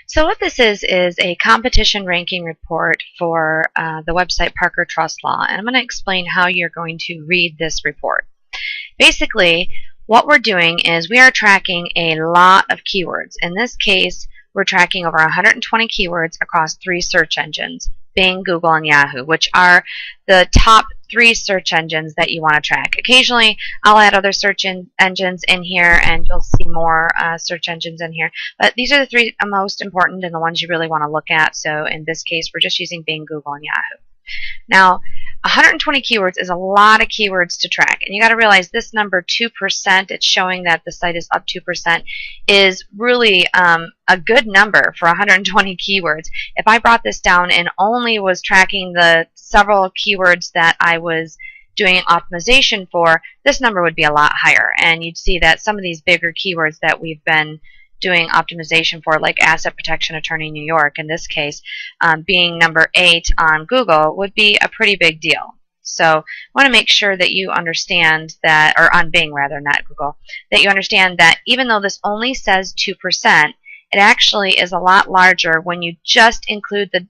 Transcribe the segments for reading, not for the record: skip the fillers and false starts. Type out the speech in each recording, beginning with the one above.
So what this is a competition ranking report for the website Parker Trust Law, and I'm going to explain how you're going to read this report. Basically, what we're doing is we are tracking a lot of keywords. In this case, we're tracking over 120 keywords across 3 search engines, Bing, Google, and Yahoo, which are the top 3 search engines that you want to track. Occasionally, I'll add other search engines in here, and you'll see more search engines in here. But these are the 3 most important and the ones you really want to look at. So in this case, we're just using Bing, Google, and Yahoo. Now, 120 keywords is a lot of keywords to track, and you got to realize this number 2%, it's showing that the site is up 2%, is really a good number for 120 keywords. If I brought this down and only was tracking the several keywords that I was doing optimization for, this number would be a lot higher, and you'd see that some of these bigger keywords that we've been doing optimization for, like asset protection attorney New York, in this case, being number 8 on Google, would be a pretty big deal. So I want to make sure that you understand that, or on Bing rather, not Google, that you understand that even though this only says 2%, it actually is a lot larger when you just include the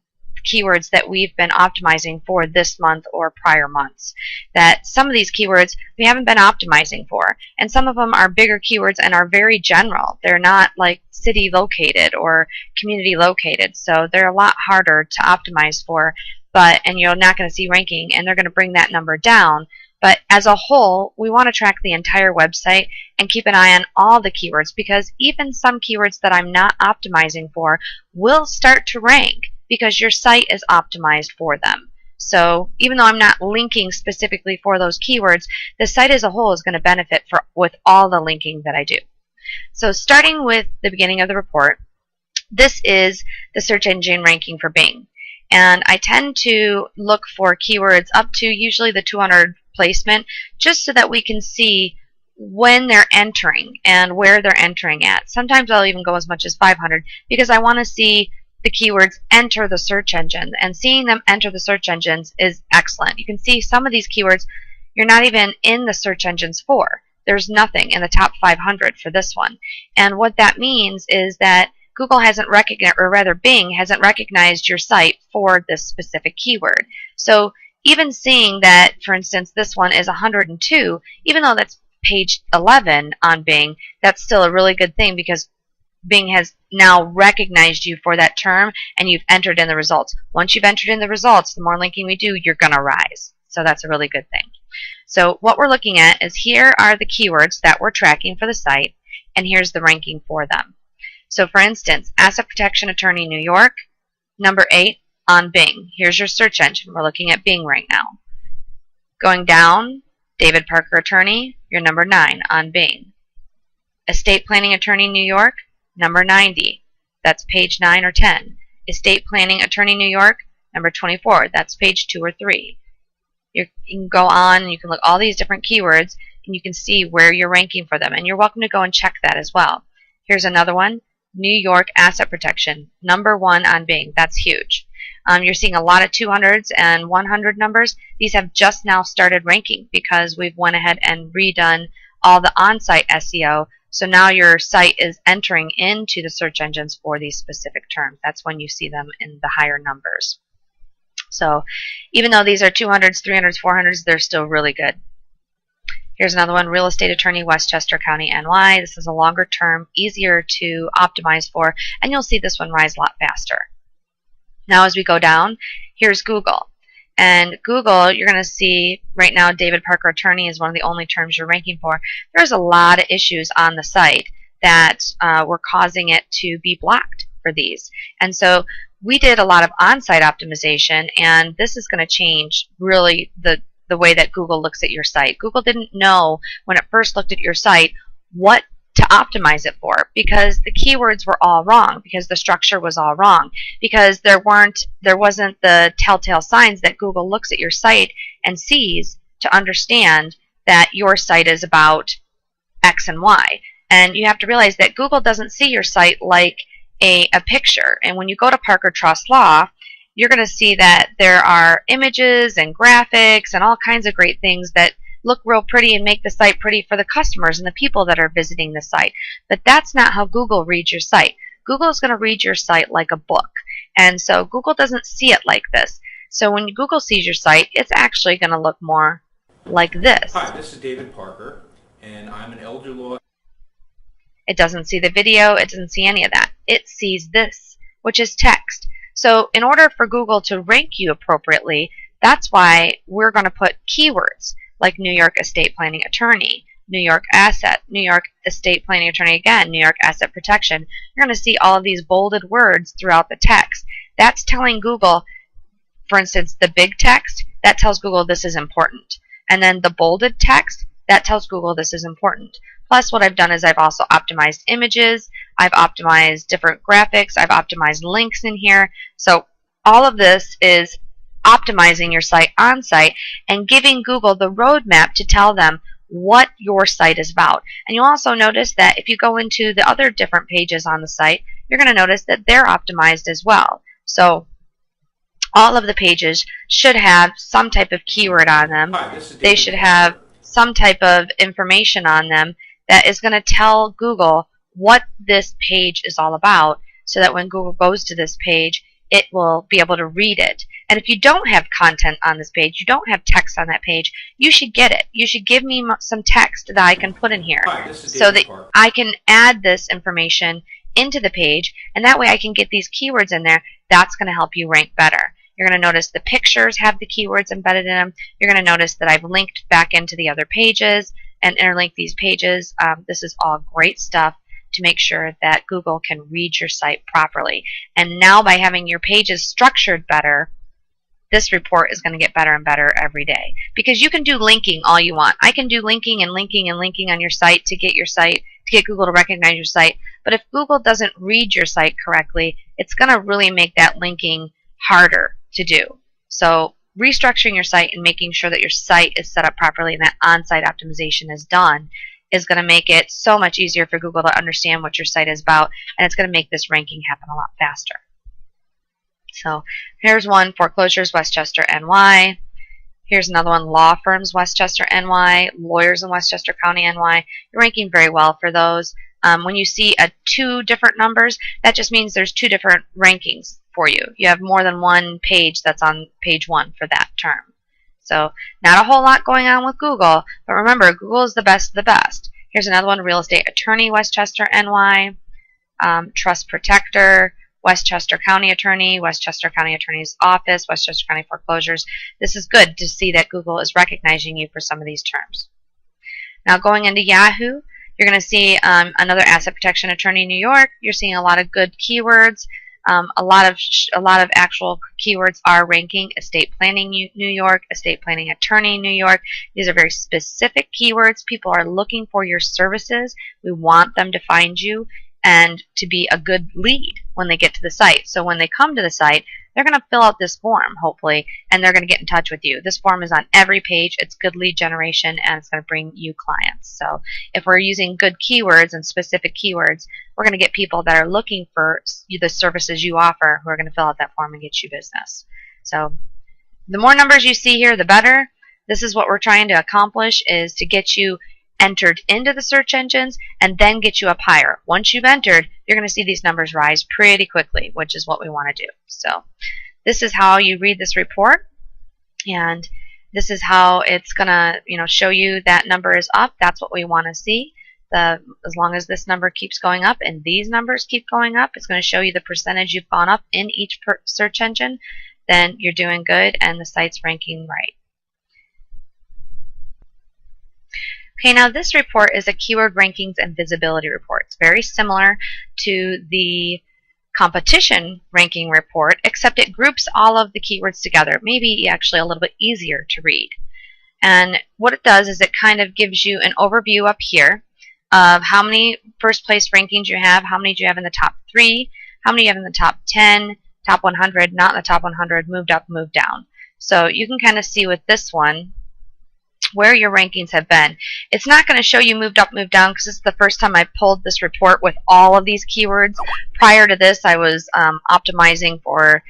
keywords that we've been optimizing for this month or prior months. That some of these keywords we haven't been optimizing for, and some of them are bigger keywords and are very general. They're not like city located or community located, so they're a lot harder to optimize for, and you're not going to see ranking, and they're going to bring that number down. But as a whole, we want to track the entire website and keep an eye on all the keywords, because even some keywords that I'm not optimizing for will start to rank because your site is optimized for them. So even though I'm not linking specifically for those keywords, the site as a whole is going to benefit with all the linking that I do. So starting with the beginning of the report, this is the search engine ranking for Bing. And I tend to look for keywords up to usually the 200 placement, just so that we can see when they're entering and where they're entering at. Sometimes I'll even go as much as 500 because I want to see the keywords enter the search engine, and seeing them enter the search engines is excellent. You can see some of these keywords you're not even in the search engines for. There's nothing in the top 500 for this one. And what that means is that Google hasn't recognized, or rather Bing hasn't recognized your site for this specific keyword. So even seeing that, for instance, this one is 102, even though that's page 11 on Bing, that's still a really good thing because Bing has now recognized you for that term, and you've entered in the results. Once you've entered in the results, the more linking we do, you're going to rise. So that's a really good thing. So what we're looking at is here are the keywords that we're tracking for the site, and here's the ranking for them. So for instance, asset protection attorney New York, number 8 on Bing. Here's your search engine. We're looking at Bing right now. Going down, David Parker attorney, you're number 9 on Bing. Estate planning attorney New York, number 90. That's page 9 or 10. Estate planning attorney New York, number 24. That's page 2 or 3. You can go on and you can look all these different keywords, and you can see where you're ranking for them. And you're welcome to go and check that as well. Here's another one. New York asset protection, number 1 on Bing. That's huge. You're seeing a lot of 200s and 100 numbers. These have just now started ranking because we've went ahead and redone all the on-site SEO. So now your site is entering into the search engines for these specific terms. That's when you see them in the higher numbers. So even though these are 200s, 300s, 400s, they're still really good. Here's another one, real estate attorney, Westchester County, NY. This is a longer term, easier to optimize for, and you'll see this one rise a lot faster. Now as we go down, here's Google. And Google, you're going to see right now David Parker attorney is one of the only terms you're ranking for. There's a lot of issues on the site that were causing it to be blocked for these. And so we did a lot of on-site optimization, and this is going to change really the way that Google looks at your site. Google didn't know when it first looked at your site what to optimize it for, because the keywords were all wrong, because the structure was all wrong, because there wasn't the telltale signs that Google looks at your site and sees to understand that your site is about X and Y. And you have to realize that Google doesn't see your site like a picture. And when you go to Parker Trust Law, you're going to see that there are images and graphics and all kinds of great things that look real pretty and make the site pretty for the customers and the people that are visiting the site. But that's not how Google reads your site. Google is going to read your site like a book. And so Google doesn't see it like this. So when Google sees your site, it's actually going to look more like this. Hi, this is David Parker, and I'm an elder law. It doesn't see the video. It doesn't see any of that. It sees this, which is text. So in order for Google to rank you appropriately, that's why we're going to put keywords like New York Estate Planning Attorney, New York Asset, New York Estate Planning Attorney again, New York Asset Protection. You're going to see all of these bolded words throughout the text. That's telling Google, for instance, the big text, that tells Google this is important. And then the bolded text, that tells Google this is important. Plus what I've done is I've also optimized images, I've optimized different graphics, I've optimized links in here. So all of this is optimizing your site on site and giving Google the roadmap to tell them what your site is about. And you'll also notice that if you go into the other different pages on the site, you're going to notice that they're optimized as well. So all of the pages should have some type of keyword on them. They should have some type of information on them that is going to tell Google what this page is all about, so that when Google goes to this page, it will be able to read it. And if you don't have content on this page, you don't have text on that page, you should get it. You should give me some text that I can put in here so that I can add this information into the page, and that way I can get these keywords in there. That's going to help you rank better. You're going to notice the pictures have the keywords embedded in them. You're going to notice that I've linked back into the other pages and interlinked these pages. This is all great stuff to make sure that Google can read your site properly. And now by having your pages structured better, this report is going to get better and better every day. Because you can do linking all you want. I can do linking and linking and linking on your site to get Google to recognize your site. But if Google doesn't read your site correctly, it's going to really make that linking harder to do. So restructuring your site and making sure that your site is set up properly and that on-site optimization is done is going to make it so much easier for Google to understand what your site is about, and it's going to make this ranking happen a lot faster. So here's one, foreclosures, Westchester, NY. Here's another one, law firms, Westchester, NY, lawyers in Westchester County, NY. You're ranking very well for those. When you see two different numbers, that just means there's two different rankings for you. You have more than one page that's on page one for that term. So not a whole lot going on with Google, but remember, Google is the best of the best. Here's another one, real estate attorney, Westchester, NY, trust protector, Westchester County Attorney, Westchester County Attorney's Office, Westchester County Foreclosures. This is good to see that Google is recognizing you for some of these terms. Now going into Yahoo, you're going to see another asset protection attorney in New York. You're seeing a lot of good keywords. A lot of actual keywords are ranking. Estate planning New York, estate planning attorney New York. These are very specific keywords. People are looking for your services. We want them to find you and to be a good lead when they get to the site. So when they come to the site, they're going to fill out this form, hopefully, and they're going to get in touch with you. This form is on every page. It's good lead generation, and it's going to bring you clients. So if we're using good keywords and specific keywords, we're going to get people that are looking for the services you offer who are going to fill out that form and get you business. So the more numbers you see here, the better. This is what we're trying to accomplish, is to get you entered into the search engines and then get you up higher. Once you've entered, you're going to see these numbers rise pretty quickly, which is what we want to do. So this is how you read this report, and this is how it's going to show you that number is up. That's what we want to see. As long as this number keeps going up and these numbers keep going up, it's going to show you the percentage you've gone up in each search engine. Then you're doing good and the site's ranking right. Okay, now this report is a keyword rankings and visibility report. It's very similar to the competition ranking report, except it groups all of the keywords together. Maybe actually a little bit easier to read. And what it does is it kind of gives you an overview up here of how many first place rankings you have, how many do you have in the top 3, how many you have in the top 10, top 100, not in the top 100, moved up, moved down. So you can kind of see with this one where your rankings have been. It's not going to show you moved up, moved down, because this is the first time I pulled this report with all of these keywords. Prior to this, I was optimizing for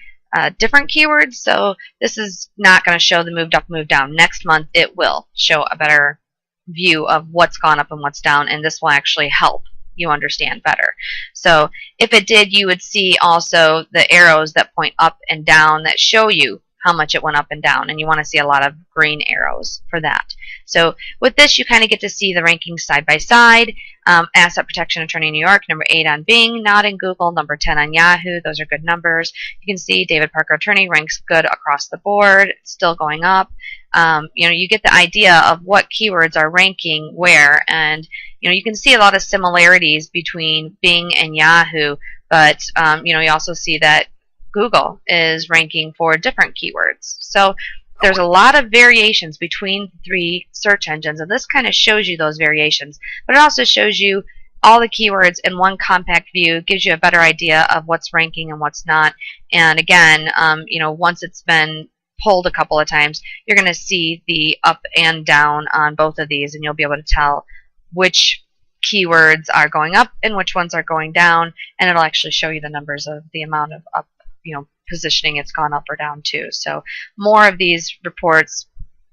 different keywords, so this is not going to show the moved up, moved down. Next month, it will show a better view of what's gone up and what's down, and this will actually help you understand better. So if it did, you would see also the arrows that point up and down that show you how much it went up and down, and you want to see a lot of green arrows for that. So with this, you kind of get to see the rankings side by side. Asset Protection Attorney New York, number 8 on Bing, not in Google, number 10 on Yahoo. Those are good numbers. You can see David Parker Attorney ranks good across the board. It's still going up. You get the idea of what keywords are ranking where, and you can see a lot of similarities between Bing and Yahoo, but you also see that Google is ranking for different keywords. So there's a lot of variations between the 3 search engines, and this kind of shows you those variations. But it also shows you all the keywords in one compact view, gives you a better idea of what's ranking and what's not. And again, once it's been pulled a couple of times, you're going to see the up and down on both of these, and you'll be able to tell which keywords are going up and which ones are going down, and it'll actually show you the numbers of the amount of up, positioning it's gone up or down too. So more of these reports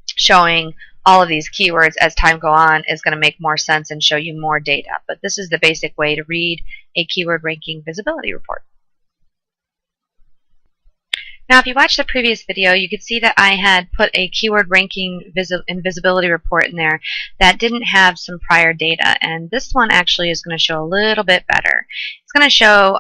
showing all of these keywords as time go on is going to make more sense and show you more data. But this is the basic way to read a keyword ranking visibility report. Now, if you watched the previous video, you could see that I had put a keyword ranking and visibility report in there that didn't have some prior data, and this one actually is going to show a little bit better. It's going to show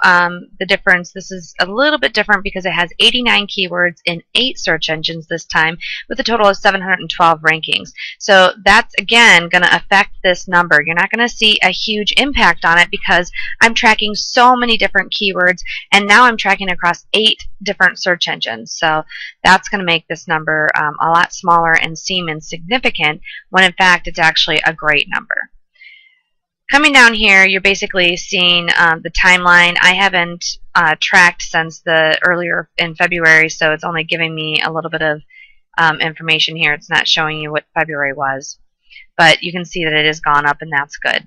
the difference. This is a little bit different because it has 89 keywords in 8 search engines this time, with a total of 712 rankings. So that's, again, going to affect this number. You're not going to see a huge impact on it because I'm tracking so many different keywords, and now I'm tracking across 8 different search engines. So that's going to make this number a lot smaller and seem insignificant when in fact it's actually a great number. Coming down here, you're basically seeing the timeline. I haven't tracked since the earlier in February, so it's only giving me a little bit of information here. It's not showing you what February was, but you can see that it has gone up, and that's good.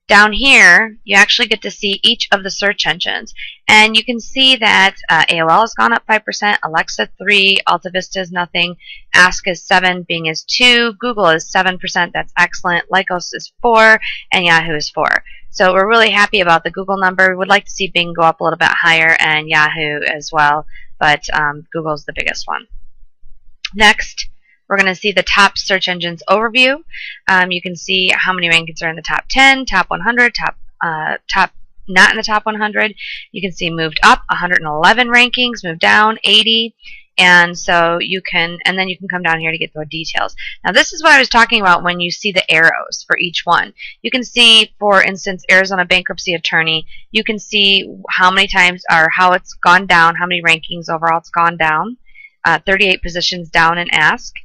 Down here, you actually get to see each of the search engines, and you can see that AOL has gone up 5%, Alexa 3%, AltaVista is nothing, Ask is 7%, Bing is 2%, Google is 7%, that's excellent, Lycos is 4%, and Yahoo is 4%. So we're really happy about the Google number. We would like to see Bing go up a little bit higher and Yahoo as well, but Google is the biggest one. Next, we're going to see the top search engines overview. You can see how many rankings are in the top 10, top 100, top not in the top 100. You can see moved up 111 rankings, moved down 80, and so you can, and then you can come down here to get the details. Now this is what I was talking about when you see the arrows for each one. You can see, for instance, Arizona Bankruptcy Attorney. You can see how many times or how it's gone down, how many rankings overall it's gone down. 38 positions down in Ask.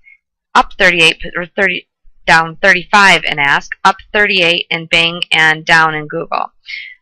Up 38 or 30, down 35 in Ask, up 38 in Bing, and down in Google.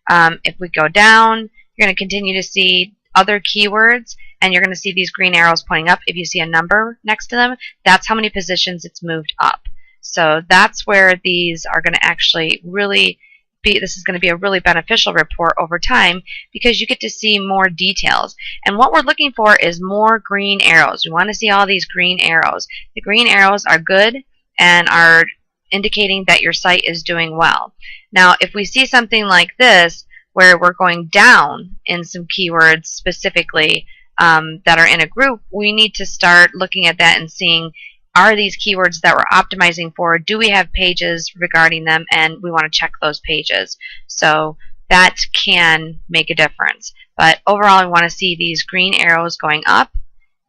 If we go down, you're going to continue to see other keywords, and you're going to see these green arrows pointing up. If you see a number next to them, that's how many positions it's moved up. So that's where these are going to actually really be, this is going to be a really beneficial report over time because you get to see more details. And what we're looking for is more green arrows. We want to see all these green arrows. The green arrows are good and are indicating that your site is doing well. Now, if we see something like this, where we're going down in some keywords specifically that are in a group, we need to start looking at that and seeing, are these keywords that we're optimizing for, do we have pages regarding them, and we want to check those pages. So that can make a difference. But overall, we want to see these green arrows going up,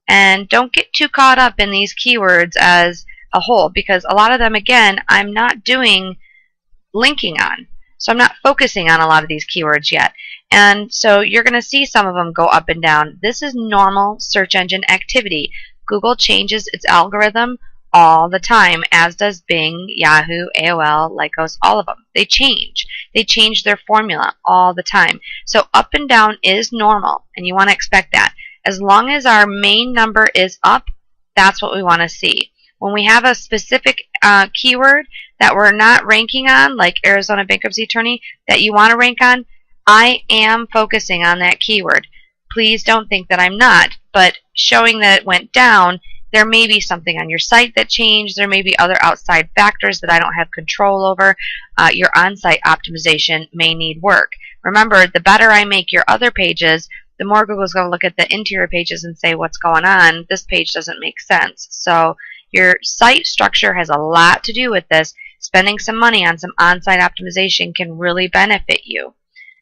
and don't get too caught up in these keywords as a whole, because a lot of them, again, I'm not doing linking on. So I'm not focusing on a lot of these keywords yet. And so you're going to see some of them go up and down. This is normal search engine activity. Google changes its algorithm all the time, as does Bing, Yahoo, AOL, Lycos, all of them. They change. They change their formula all the time. So up and down is normal, and you want to expect that. As long as our main number is up, that's what we want to see. When we have a specific keyword that we're not ranking on, like Arizona Bankruptcy Attorney, that you want to rank on, I am focusing on that keyword. Please don't think that I'm not, but showing that it went down, there may be something on your site that changed. There may be other outside factors that I don't have control over. Your on-site optimization may need work. Remember, the better I make your other pages, the more Google's going to look at the interior pages and say, what's going on? This page doesn't make sense. So your site structure has a lot to do with this. Spending some money on some on-site optimization can really benefit you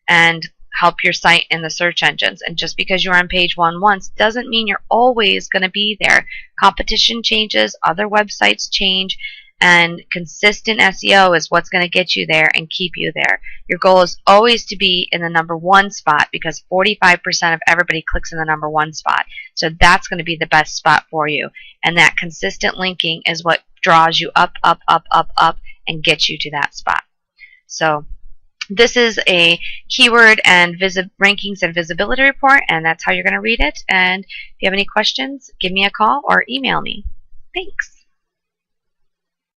and help your site in the search engines. And just because you're on page 1 once doesn't mean you're always going to be there. Competition changes, other websites change, and consistent SEO is what's going to get you there and keep you there. Your goal is always to be in the #1 spot, because 45% of everybody clicks in the #1 spot. So that's going to be the best spot for you. And that consistent linking is what draws you up, up, up, up, up, and gets you to that spot. So this is a keyword and rankings and visibility report, and that's how you're going to read it. And if you have any questions, give me a call or email me. Thanks.